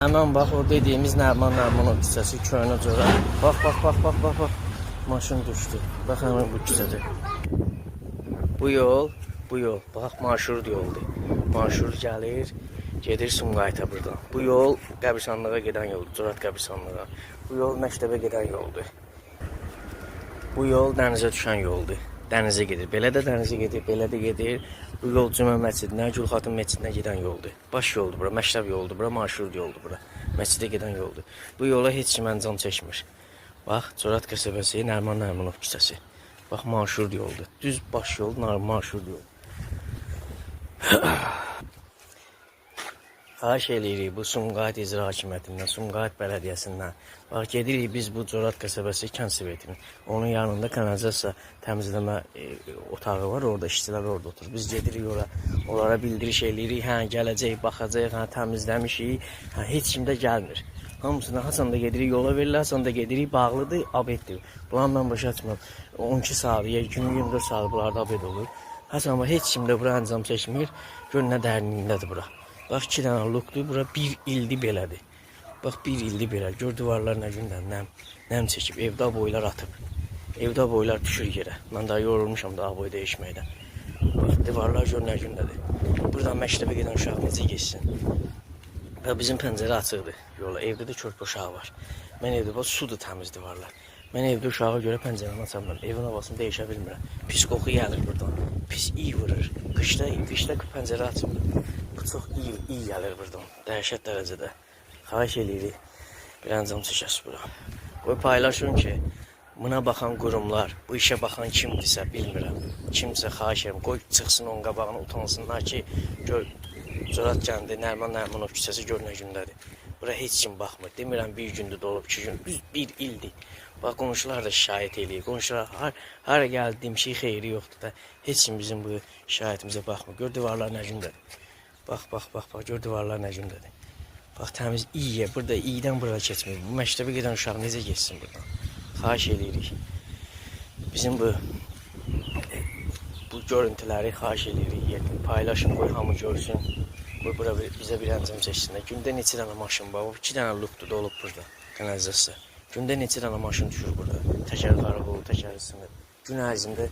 Hemen bak o dediğimiz Nərman o küçəsi Köhnə Cora. Bak. Maşın düştü. Bak hemen bu küçədə. Bu yol. Bax marşrut yoldur. Marşrut gəlir, gedir Sumqayıta buradan. Bu yol qəbirstanlığa gedən yoldur, Corat qəbirstanlığa. Bu yol məktəbə gedən yoldur. Bu yol dənizə düşən yoldur. Dənizə gedir. Belə də dənizə gedir, belə də gedir. Bu yol Cümə məscidinə, Gülxatın məscidinə gedən yoldur. Baş yoldur bura, məktəb yoldur bura, marşrut yoldur bura. Məscidə gedən yoldur. Bu yola heç kim əncam çəkmir. Bax, Corat qəsəbəsi, Nərman küçəsi. Bax, marşrut yoldur. Düz baş yol, marşrut yol. Xahiş eləyirik bu Sumqayıt İcra Hakimiyyətindən, Sumqayıt Bələdiyyəsindən. Bax, gedirik biz bu Corat qəsəbəsi Kənd Onun yanında kanalizasiya təmizləmə otağı var, orada işçilər orada oturur. Biz gedirik ora, onlara bildiriş eləyirik, hə, gələcək, baxacaq, hə, təmizləmişik, hə, heç kim də gəlmir. Hamısına Hasan da gedirik, yola verirlər, Hasan da gedirik, bağlıdır, abeddir. Bunlar mən başa açmam. 12 saat, ya günün 24 saat bunlarda abed olur. Hasan var, heç kim də bura əncam çəkmir, gör nə dərinliyindədir bura. Bax, 2 dənə lukdur, bura 1 ildir belədir. Bax, 1 ildir belə, gör divarlar nə gündən nəm çəkib, evdə boylar atıb. Evdə boylar düşür yerə. Mən daha yorulmuşam da boy dəyişməkdən. Bax, divarlar gör nə gündədir. Buradan məktəbə gedən uşaq necə geçsin. Və bizim pəncərə açıqdır yola, evdə də körpə uşağı var. Mən evdə bax, sudur təmiz divarlar. Mən evdə uşağa görə pəncərəni aça bilmirəm, evin havasını dəyişə bilmirəm. Pis qoxu gəlir buradan, pis iyi vurur. Qışda pəncərə açmır. Bu çox iyi gəlir buradan, dəhşət dərəcədə. Xahiş eləyirik, bir əncam çəkəsi bura. Qoy paylaşın ki, buna baxan qurumlar, bu işə baxan kimdirsə bilmirəm. Kimsə xahiş edirəm, qoy çıxsın onun qabağına utansınlar ki, gör, Corat kəndi, Nərman küçəsi gör nə gündədir. Bura heç kim baxmır. Demirəm bir gündür dolub, 2 gün, düz 1 ildir. Bax, qonşular da şikayət eləyir. Qonşular hara gəldi, demişik, xeyri yoxdur da. Heç kim bizim bu şikayətimizə baxmır. Gör divarlar nə gündədir. Bax, gör divarlar nə gündədir. Bax, təmiz iyiyə, burada iyidən buraya keçmir. Bu məktəbə gedən uşaq necə geçsin buradan? Xahiş eləyirik. Bizim bu görüntüləri xahiş eləyirik. Paylaşın, qoy hamı görsün. Qoy bura bizə bir əncam çəksinlər. Gündə neçə dənə maşın var? 2 dənə lukdur dolub burada, kanalizasiya. Gündə neçə dənə maşın düşür burada? Təkər xarab olur, təkər sınır. Gün ərzində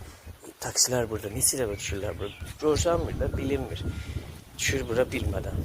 taksilər burada, neçə dəfə düşürlər burada? Görsənmir də, bilinmir. Düşür bura bilmədən.